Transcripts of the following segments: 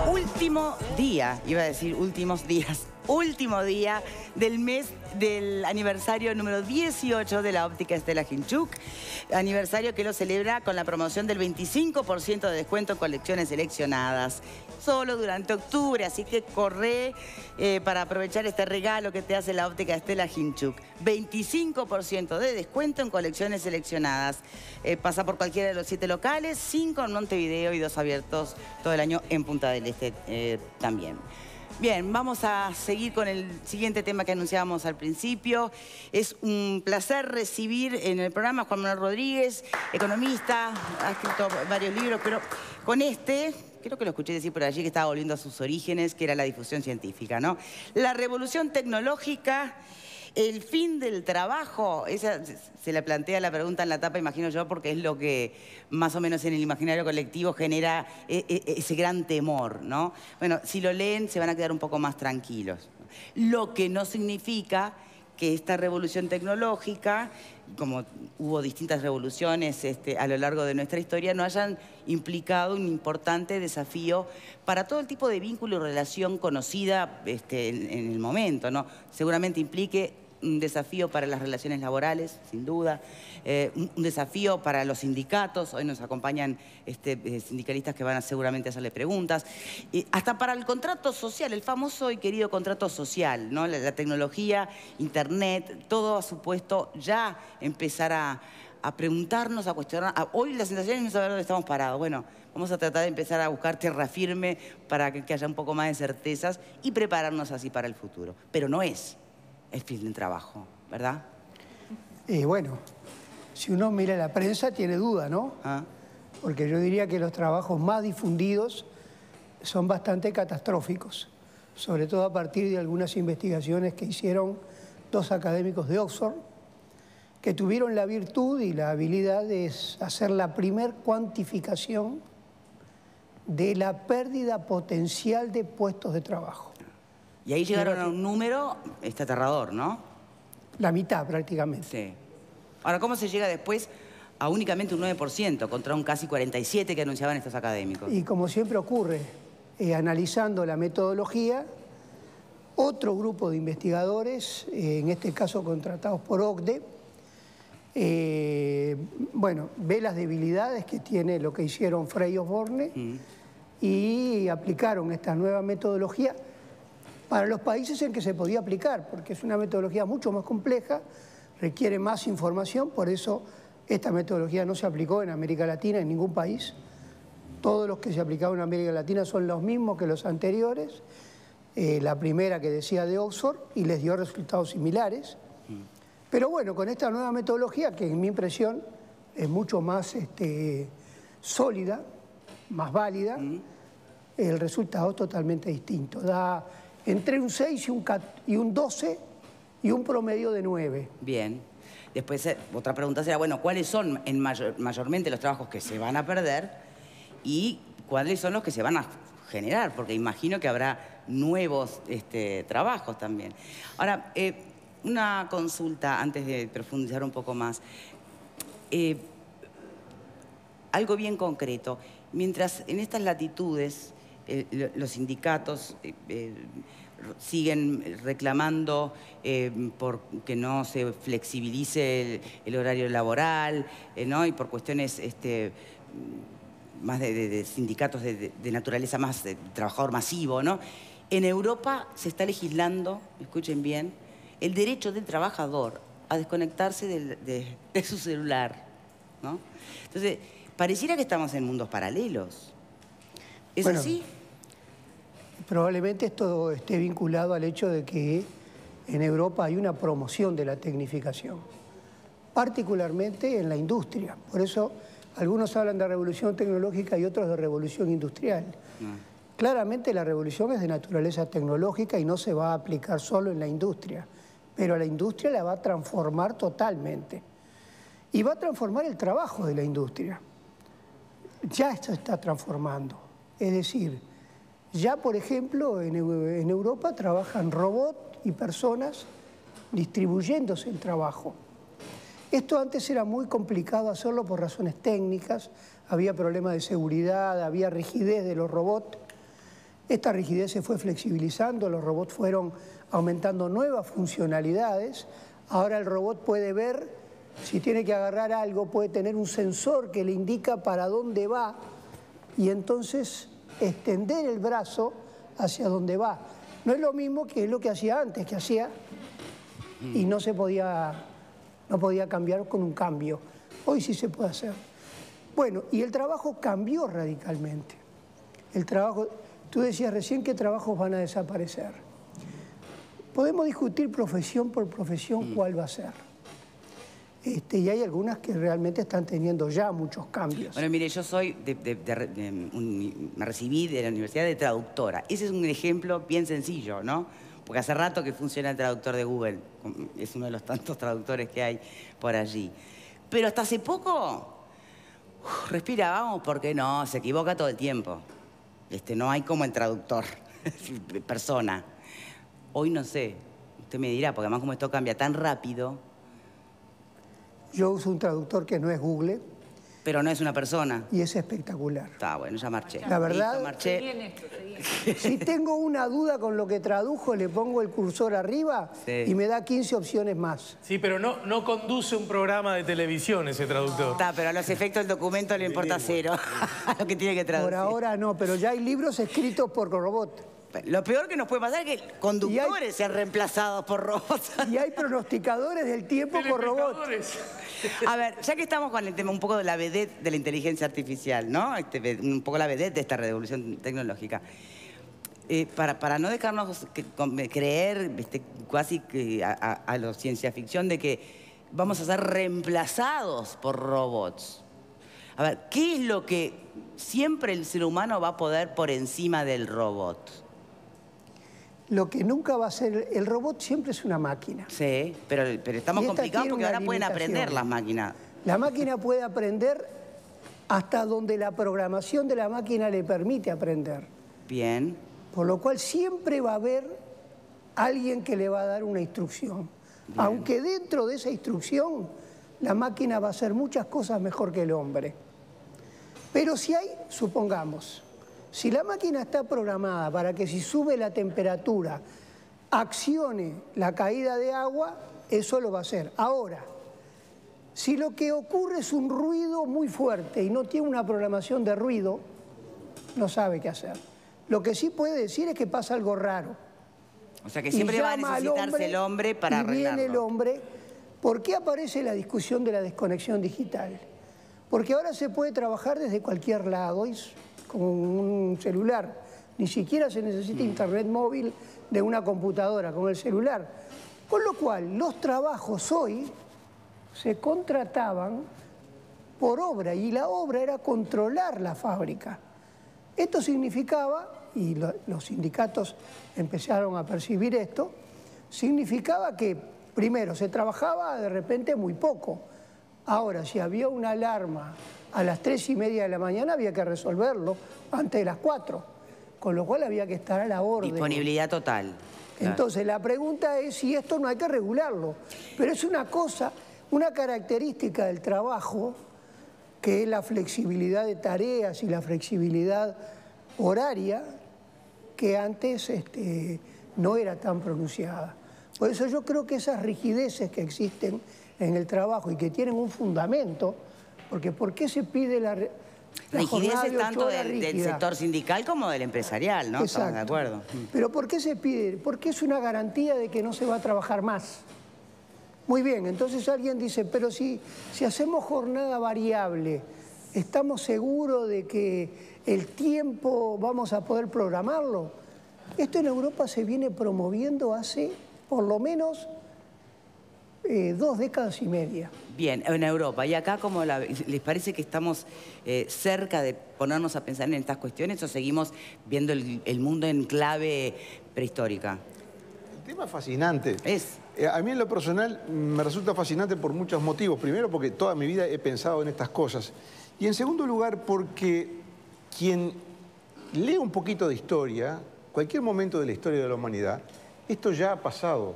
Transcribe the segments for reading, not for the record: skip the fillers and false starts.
Último día, iba a decir últimos días, último día del mes del aniversario número 18 de la óptica Stella Hinchuk. Aniversario que lo celebra con la promoción del 25% de descuento en colecciones seleccionadas. Solo durante octubre, así que corre para aprovechar este regalo que te hace la óptica Stella Hinchuk. 25% de descuento en colecciones seleccionadas. Pasa por cualquiera de los 7 locales, 5 en Montevideo y 2 abiertos todo el año en Punta del Este también. Bien, vamos a seguir con el siguiente tema que anunciábamos al principio. Es un placer recibir en el programa a Juan Manuel Rodríguez, economista, ha escrito varios libros, pero con este, creo que lo escuché decir por allí, que estaba volviendo a sus orígenes, que era la difusión científica, ¿no? La revolución tecnológica, el fin del trabajo, esa se la plantea la pregunta en la tapa, imagino yo, porque es lo que más o menos en el imaginario colectivo genera ese gran temor, ¿no? Bueno, si lo leen se van a quedar un poco más tranquilos. Lo que no significa que esta revolución tecnológica, como hubo distintas revoluciones a lo largo de nuestra historia, no hayan implicado un importante desafío para todo el tipo de vínculo y relación conocida en el momento, ¿no? Seguramente implique un desafío para las relaciones laborales, sin duda, un desafío para los sindicatos. Hoy nos acompañan sindicalistas que van a seguramente hacerle preguntas. Hasta para el contrato social, el famoso y querido contrato social, ¿no? La tecnología, Internet, todo ha supuesto ya empezar a preguntarnos, a cuestionar. Hoy la sensación es no saber dónde estamos parados. Bueno, vamos a tratar de empezar a buscar tierra firme para que haya un poco más de certezas y prepararnos así para el futuro. Pero no es el fin del trabajo, ¿verdad? Bueno, si uno mira la prensa tiene duda, ¿no? Porque yo diría que los trabajos más difundidos son bastante catastróficos, sobre todo a partir de algunas investigaciones que hicieron 2 académicos de Oxford, que tuvieron la virtud y la habilidad de hacer la primer cuantificación de la pérdida potencial de puestos de trabajo. Y ahí llegaron a un número aterrador, ¿no? La mitad, prácticamente. Sí. Ahora, ¿cómo se llega después a únicamente un 9% contra un casi 47% que anunciaban estos académicos? Y como siempre ocurre, analizando la metodología, otro grupo de investigadores, en este caso contratados por OCDE, bueno, ve las debilidades que tiene lo que hicieron Frey y Osborne y aplicaron esta nueva metodología para los países en que se podía aplicar, porque es una metodología mucho más compleja, requiere más información, por eso esta metodología no se aplicó en América Latina en ningún país. Todos los que se aplicaron en América Latina son los mismos que los anteriores, la primera que decía de Oxford, y les dio resultados similares. Pero bueno, con esta nueva metodología, que en mi impresión es mucho más sólida, más válida, el resultado es totalmente distinto. Da entre un 6 y un 12 y un promedio de 9. Bien. Después, otra pregunta será, bueno, ¿cuáles son mayormente los trabajos que se van a perder y cuáles son los que se van a generar? Porque imagino que habrá nuevos trabajos también. Ahora, una consulta antes de profundizar un poco más. Algo bien concreto. Mientras en estas latitudes los sindicatos siguen reclamando por que no se flexibilice el horario laboral, ¿no? Y por cuestiones más de sindicatos de naturaleza más de trabajador masivo, ¿no? En Europa se está legislando, escuchen bien, el derecho del trabajador a desconectarse de su celular, ¿no? Entonces, pareciera que estamos en mundos paralelos. ¿Es así? Probablemente esto esté vinculado al hecho de que en Europa hay una promoción de la tecnificación, particularmente en la industria. Por eso algunos hablan de revolución tecnológica y otros de revolución industrial. Claramente la revolución es de naturaleza tecnológica y no se va a aplicar solo en la industria, pero la industria la va a transformar totalmente. Y va a transformar el trabajo de la industria. Ya esto está transformando. Es decir, ya por ejemplo en Europa trabajan robots y personas distribuyéndose el trabajo. Esto antes era muy complicado hacerlo por razones técnicas, había problemas de seguridad, había rigidez de los robots. Esta rigidez se fue flexibilizando, los robots fueron aumentando nuevas funcionalidades. Ahora el robot puede ver, si tiene que agarrar algo, puede tener un sensor que le indica para dónde va y entonces extender el brazo hacia donde va. No es lo mismo que es lo que hacía antes, que hacía y no podía cambiar con un cambio. Hoy sí se puede hacer. Bueno, y el trabajo cambió radicalmente. El trabajo, tú decías recién qué trabajos van a desaparecer. Podemos discutir profesión por profesión cuál va a ser. Y hay algunas que realmente están teniendo ya muchos cambios. Bueno, mire, yo soy me recibí de la universidad de traductora. Ese es un ejemplo bien sencillo, ¿no? Porque hace rato que funciona el traductor de Google. Es uno de los tantos traductores que hay por allí. Pero hasta hace poco, respira, vamos, porque no, se equivoca todo el tiempo. No hay como el traductor, persona. Hoy no sé, usted me dirá, porque además como esto cambia tan rápido. Yo uso un traductor que no es Google. Pero no es una persona. Y es espectacular. Está bueno, ya marché. La verdad, listo, marché. Si tengo una duda con lo que tradujo, le pongo el cursor arriba y me da 15 opciones más. Sí, pero no conduce un programa de televisión ese traductor. Está, pero a los efectos del documento le importa cero. A lo que tiene que traducir. Por ahora no, pero ya hay libros escritos por robot. Lo peor que nos puede pasar es que conductores sean reemplazados por robots. Y hay pronosticadores del tiempo por robot. A ver, ya que estamos con el tema un poco de la vedette de la inteligencia artificial, ¿no? Un poco la vedette de esta revolución tecnológica. Para no dejarnos creer casi a la ciencia ficción de que vamos a ser reemplazados por robots. A ver, ¿qué es lo que siempre el ser humano va a poder por encima del robot? Lo que nunca va a ser... El robot siempre es una máquina. Sí, pero estamos complicados porque ahora pueden aprender las máquinas. La máquina puede aprender hasta donde la programación de la máquina le permite aprender. Bien. Por lo cual siempre va a haber alguien que le va a dar una instrucción. Bien. Aunque dentro de esa instrucción la máquina va a hacer muchas cosas mejor que el hombre. Pero si hay, supongamos, si la máquina está programada para que si sube la temperatura accione la caída de agua, eso lo va a hacer. Ahora, si lo que ocurre es un ruido muy fuerte y no tiene una programación de ruido, no sabe qué hacer. Lo que sí puede decir es que pasa algo raro. O sea que siempre va a necesitarse el hombre para arreglarlo. Viene el hombre. ¿Por qué aparece la discusión de la desconexión digital? Porque ahora se puede trabajar desde cualquier lado, con un celular. Ni siquiera se necesita internet móvil de una computadora, con el celular. Con lo cual, los trabajos hoy se contrataban por obra, y la obra era controlar la fábrica. Esto significaba, y los sindicatos empezaron a percibir esto, significaba que, primero, se trabajaba de repente muy poco. Ahora, si había una alarma a las 3:30 de la mañana, había que resolverlo antes de las 4, con lo cual había que estar a la orden. Disponibilidad total. Entonces, la pregunta es si esto no hay que regularlo. Pero es una cosa, una característica del trabajo, que es la flexibilidad de tareas y la flexibilidad horaria, que antes no era tan pronunciada. Por eso yo creo que esas rigideces que existen en el trabajo y que tienen un fundamento, porque ¿por qué se pide la rigideces tanto del sector sindical como del empresarial, ¿no? Exacto. Estamos de acuerdo. Pero ¿por qué se pide? Porque es una garantía de que no se va a trabajar más. Muy bien, entonces alguien dice, pero si hacemos jornada variable, ¿estamos seguros de que el tiempo vamos a poder programarlo? Esto en Europa se viene promoviendo hace por lo menos 2 décadas y media. Bien, en Europa. ¿Y acá cómo les parece que estamos cerca de ponernos a pensar en estas cuestiones o seguimos viendo el mundo en clave prehistórica? El tema es fascinante. Es. A mí en lo personal me resulta fascinante por muchos motivos. Primero porque toda mi vida he pensado en estas cosas. Y en segundo lugar porque quien lee un poquito de historia, cualquier momento de la historia de la humanidad, esto ya ha pasado.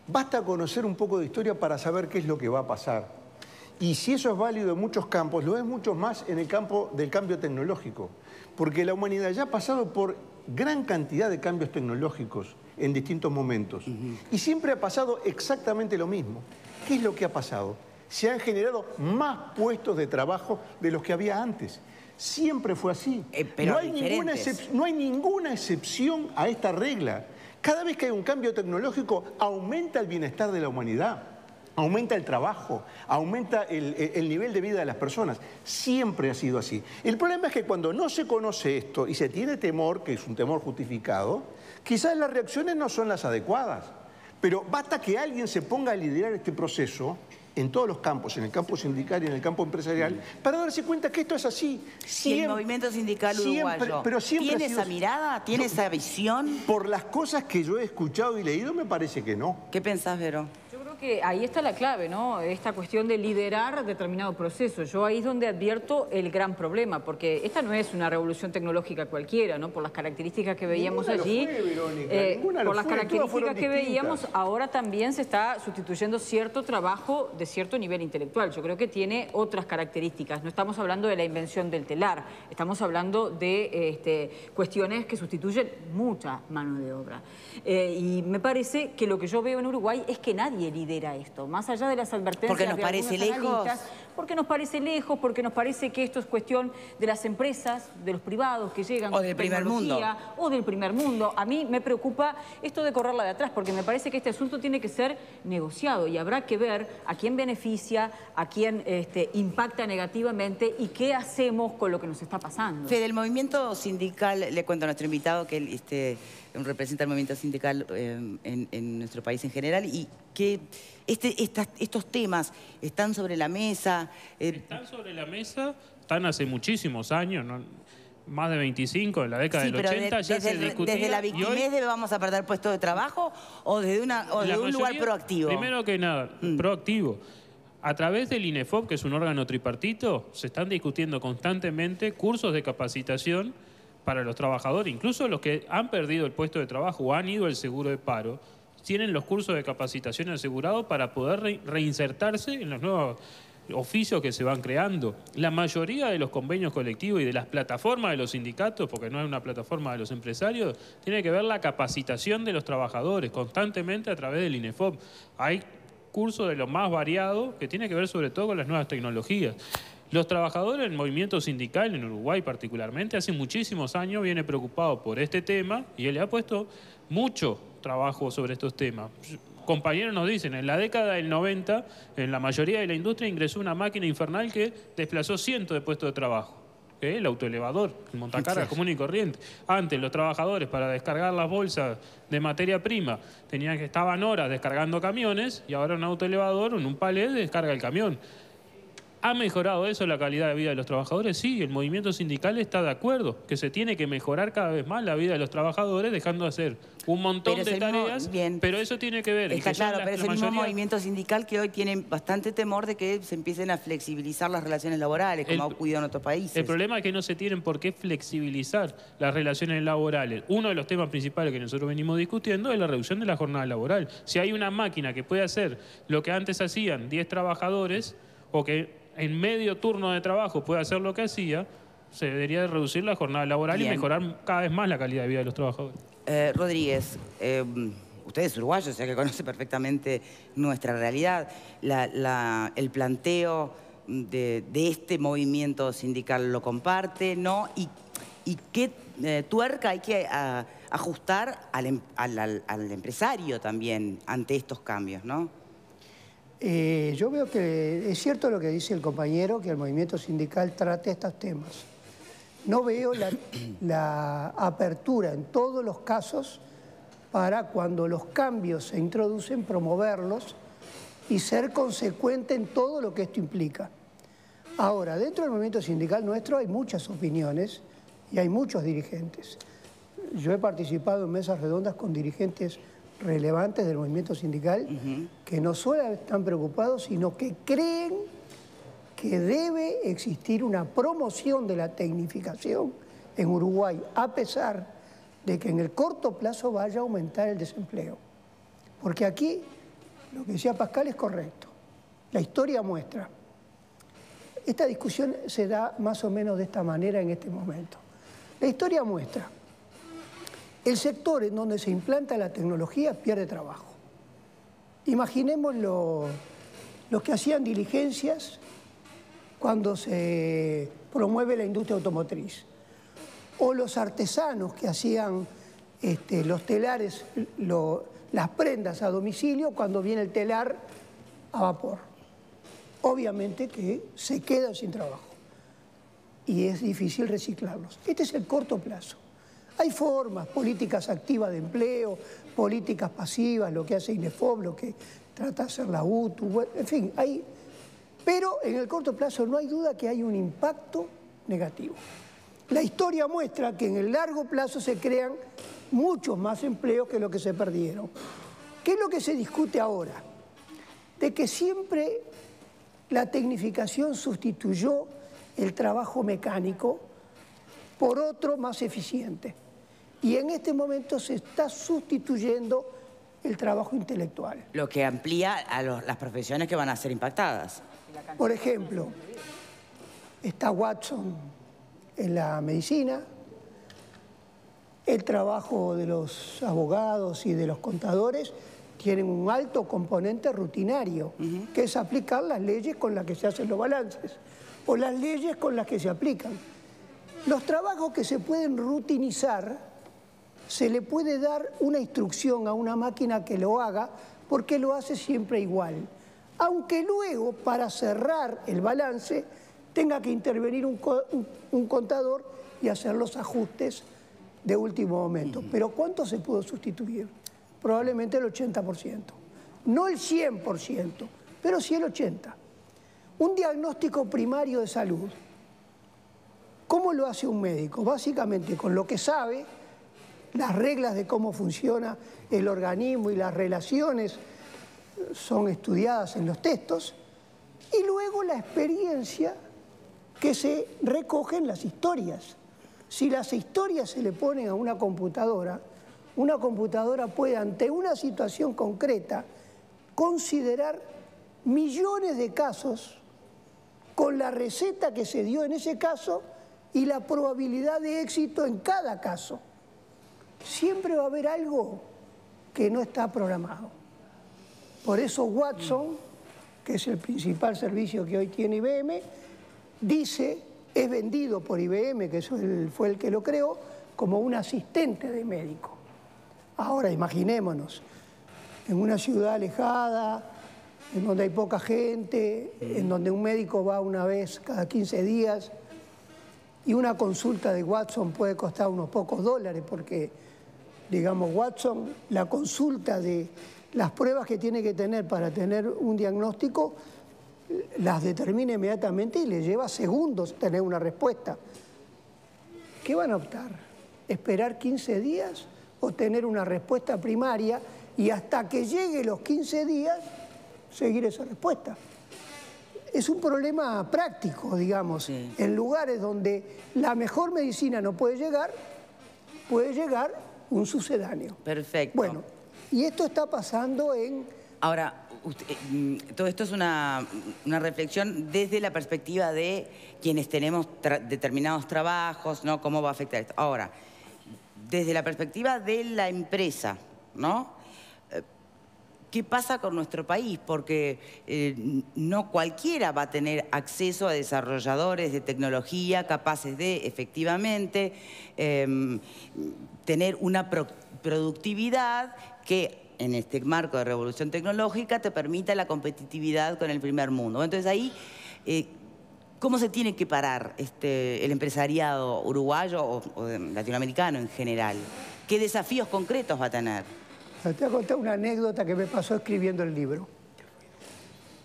Basta conocer un poco de historia para saber qué es lo que va a pasar. Y si eso es válido en muchos campos, lo es mucho más en el campo del cambio tecnológico. Porque la humanidad ya ha pasado por gran cantidad de cambios tecnológicos en distintos momentos. Y siempre ha pasado exactamente lo mismo. ¿Qué es lo que ha pasado? Se han generado más puestos de trabajo de los que había antes. Siempre fue así. Pero no hay ninguna excepción a esta regla. Cada vez que hay un cambio tecnológico, aumenta el bienestar de la humanidad, aumenta el trabajo, aumenta el nivel de vida de las personas. Siempre ha sido así. El problema es que cuando no se conoce esto y se tiene temor, que es un temor justificado, quizás las reacciones no son las adecuadas. Pero basta que alguien se ponga a liderar este proceso en todos los campos, en el campo sindical y en el campo empresarial, para darse cuenta que esto es así. Y el movimiento sindical uruguayo, ¿tiene esa mirada? ¿Tiene esa visión? Por las cosas que yo he escuchado y leído, me parece que no. ¿Qué pensás, Vero? Yo creo que ahí está la clave, ¿no? Esta cuestión de liderar determinado proceso. Yo ahí es donde advierto el gran problema, porque esta no es una revolución tecnológica cualquiera, ¿no? Por las características que veíamos allí. Por las características que veíamos, ahora también se está sustituyendo cierto trabajo de cierto nivel intelectual. Yo creo que tiene otras características. No estamos hablando de la invención del telar, estamos hablando de cuestiones que sustituyen mucha mano de obra. Y me parece que lo que yo veo en Uruguay es que nadie lidera esto, más allá de las advertencias. Porque nos parece lejos. Porque nos parece lejos, porque nos parece que esto es cuestión de las empresas, de los privados que llegan. O del primer mundo. O del primer mundo. A mí me preocupa esto de correrla de atrás, porque me parece que este asunto tiene que ser negociado y habrá que ver a quién beneficia, a quién impacta negativamente y qué hacemos con lo que nos está pasando. Fede, del movimiento sindical, le cuento a nuestro invitado que él representa el movimiento sindical en nuestro país en general y que estos temas están sobre la mesa. Están sobre la mesa, están hace muchísimos años, ¿no? Más de 25, en la década del 80 ya se discutía. ¿Desde la victimez vamos a perder puestos de trabajo o desde un lugar proactivo? Primero que nada, proactivo. A través del INEFOP, que es un órgano tripartito, se están discutiendo constantemente cursos de capacitación para los trabajadores, incluso los que han perdido el puesto de trabajo o han ido al seguro de paro, tienen los cursos de capacitación asegurados para poder reinsertarse en los nuevos oficios que se van creando. La mayoría de los convenios colectivos y de las plataformas de los sindicatos, porque no es una plataforma de los empresarios, tiene que ver la capacitación de los trabajadores constantemente a través del INEFOP. Hay cursos de lo más variado que tiene que ver sobre todo con las nuevas tecnologías. Los trabajadores del movimiento sindical, en Uruguay particularmente, hace muchísimos años viene preocupado por este tema y él le ha puesto mucho trabajo sobre estos temas. Compañeros nos dicen, en la década del 90, en la mayoría de la industria ingresó una máquina infernal que desplazó cientos de puestos de trabajo. El autoelevador, el montacargas común y corriente. Antes los trabajadores para descargar las bolsas de materia prima estaban horas descargando camiones y ahora un autoelevador en un palet descarga el camión. ¿Ha mejorado eso la calidad de vida de los trabajadores? Sí, el movimiento sindical está de acuerdo, que se tiene que mejorar cada vez más la vida de los trabajadores, dejando de hacer un montón de tareas, pero eso tiene que ver. Está claro, pero es el mismo movimiento sindical que hoy tiene bastante temor de que se empiecen a flexibilizar las relaciones laborales, como ha ocurrido en otros países. El problema es que no se tienen por qué flexibilizar las relaciones laborales. Uno de los temas principales que nosotros venimos discutiendo es la reducción de la jornada laboral. Si hay una máquina que puede hacer lo que antes hacían 10 trabajadores, o que en medio turno de trabajo puede hacer lo que hacía, se debería de reducir la jornada laboral y mejorar cada vez más la calidad de vida de los trabajadores. Rodríguez, usted es uruguayo, o sea que conoce perfectamente nuestra realidad. El planteo de este movimiento sindical lo comparte, ¿no? ¿Y qué tuerca hay que ajustar al empresario también ante estos cambios, no? Yo veo que es cierto lo que dice el compañero, que el movimiento sindical trate estos temas. No veo la apertura en todos los casos para cuando los cambios se introducen, promoverlos y ser consecuente en todo lo que esto implica. Ahora, dentro del movimiento sindical nuestro hay muchas opiniones y hay muchos dirigentes. Yo he participado en mesas redondas con dirigentes relevantes del movimiento sindical que no solo están preocupados, sino que creen que debe existir una promoción de la tecnificación en Uruguay, a pesar de que en el corto plazo vaya a aumentar el desempleo. Porque aquí, lo que decía Pascal es correcto. La historia muestra esta discusión se da más o menos de esta manera en este momento. La historia muestra, el sector en donde se implanta la tecnología pierde trabajo. Imaginemos los que hacían diligencias cuando se promueve la industria automotriz, o los artesanos que hacían los telares, las prendas a domicilio cuando viene el telar a vapor. Obviamente que se quedan sin trabajo y es difícil reciclarlos. Este es el corto plazo. Hay formas, políticas activas de empleo, políticas pasivas, lo que hace INEFOP, lo que trata de hacer la UTU, en fin, hay. Pero en el corto plazo no hay duda que hay un impacto negativo. La historia muestra que en el largo plazo se crean muchos más empleos que lo que se perdieron. ¿Qué es lo que se discute ahora? De que siempre la tecnificación sustituyó el trabajo mecánico por otro más eficiente. Y en este momento se está sustituyendo el trabajo intelectual. Lo que amplía a las profesiones que van a ser impactadas. Por ejemplo, está Watson en la medicina, el trabajo de los abogados y de los contadores tienen un alto componente rutinario, que es aplicar las leyes con las que se hacen los balances o las leyes con las que se aplican. Los trabajos que se pueden rutinizar, se le puede dar una instrucción a una máquina que lo haga porque lo hace siempre igual. Aunque luego, para cerrar el balance, tenga que intervenir un contador y hacer los ajustes de último momento. Pero ¿cuánto se pudo sustituir? Probablemente el 80%. No el 100%, pero sí el 80%. Un diagnóstico primario de salud, ¿cómo lo hace un médico? Básicamente con lo que sabe, las reglas de cómo funciona el organismo y las relaciones son estudiadas en los textos, y luego la experiencia que se recoge en las historias. Si las historias se le ponen a una computadora puede, ante una situación concreta, considerar millones de casos con la receta que se dio en ese caso y la probabilidad de éxito en cada caso. Siempre va a haber algo que no está programado. Por eso Watson, que es el principal servicio que hoy tiene IBM, dice, es vendido por IBM, que fue el que lo creó, como un asistente de médico. Ahora imaginémonos, en una ciudad alejada, en donde hay poca gente, en donde un médico va una vez cada 15 días, y una consulta de Watson puede costar unos pocos dólares, porque, digamos, Watson, la consulta de las pruebas que tiene que tener para tener un diagnóstico, las determina inmediatamente y le lleva segundos tener una respuesta. ¿Qué van a optar? ¿Esperar 15 días o tener una respuesta primaria y hasta que llegue los 15 días seguir esa respuesta? Es un problema práctico, digamos. Sí. En lugares donde la mejor medicina no puede llegar un sucedáneo. Perfecto. Bueno, y esto está pasando en... Ahora, todo esto es una reflexión desde la perspectiva de quienes tenemos determinados trabajos, ¿no? ¿Cómo va a afectar esto? Ahora, desde la perspectiva de la empresa, ¿no? ¿Qué pasa con nuestro país? Porque no cualquiera va a tener acceso a desarrolladores de tecnología capaces de, efectivamente, tener una productividad que, en este marco de revolución tecnológica, te permita la competitividad con el primer mundo. Entonces ahí, ¿cómo se tiene que parar el empresariado uruguayo o latinoamericano en general? ¿Qué desafíos concretos va a tener? Te voy a contar una anécdota que me pasó escribiendo el libro.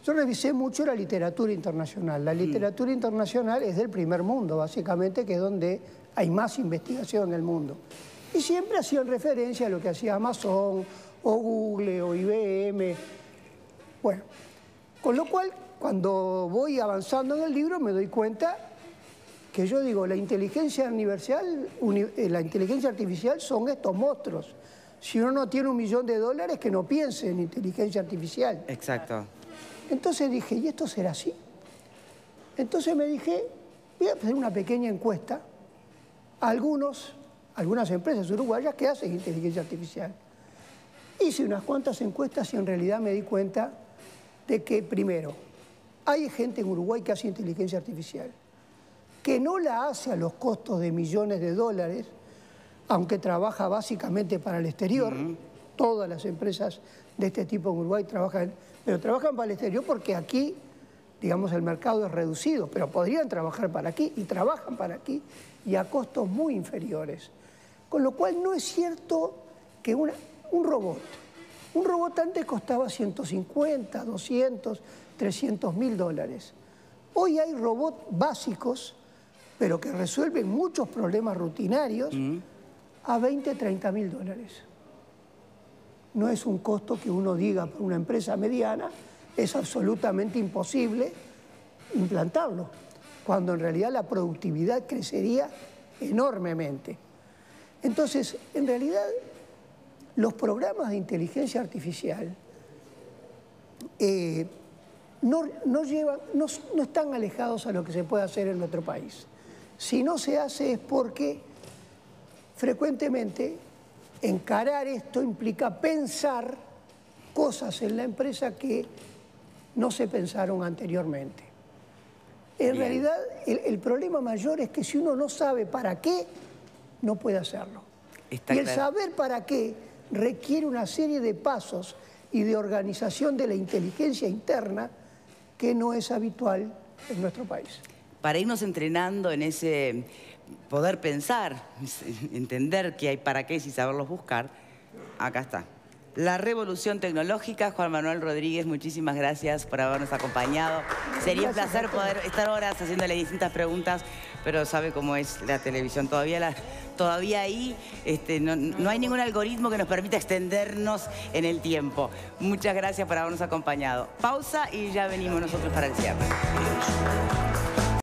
Yo revisé mucho la literatura internacional. La literatura internacional es del primer mundo, básicamente, que es donde hay más investigación en el mundo. Y siempre hacían referencia a lo que hacía Amazon, o Google, o IBM. Bueno, con lo cual, cuando voy avanzando en el libro, me doy cuenta que yo digo, la inteligencia artificial son estos monstruos. Si uno no tiene $1 millón, que no piense en inteligencia artificial. Exacto. Entonces dije, ¿y esto será así? Entonces me dije, voy a hacer una pequeña encuesta a algunas empresas uruguayas que hacen inteligencia artificial. Hice unas cuantas encuestas y en realidad me di cuenta de que, primero, hay gente en Uruguay que hace inteligencia artificial, que no la hace a los costos de millones de dólares, aunque trabaja básicamente para el exterior. Todas las empresas de este tipo en Uruguay trabajan, pero trabajan para el exterior porque aquí, digamos, el mercado es reducido, pero podrían trabajar para aquí y trabajan para aquí y a costos muy inferiores. Con lo cual no es cierto que un robot antes costaba 150, 200, 300 mil dólares. Hoy hay robots básicos, pero que resuelven muchos problemas rutinarios a 20, 30 mil dólares. No es un costo que uno diga para una empresa mediana, es absolutamente imposible implantarlo, cuando en realidad la productividad crecería enormemente. Entonces, en realidad, los programas de inteligencia artificial no están alejados a lo que se puede hacer en nuestro país. Si no se hace es porque frecuentemente encarar esto implica pensar cosas en la empresa que no se pensaron anteriormente. En realidad, el problema mayor es que si uno no sabe para qué, no puede hacerlo. Y el saber para qué requiere una serie de pasos y de organización de la inteligencia interna que no es habitual en nuestro país. Para irnos entrenando en ese poder pensar, entender qué hay para qué y saberlos buscar, acá está. La revolución tecnológica. Juan Manuel Rodríguez, muchísimas gracias por habernos acompañado. Sería un placer poder estar horas haciéndole distintas preguntas, pero sabe cómo es la televisión. Todavía ahí no hay ningún algoritmo que nos permita extendernos en el tiempo. Muchas gracias por habernos acompañado. Pausa y ya venimos nosotros para el cierre.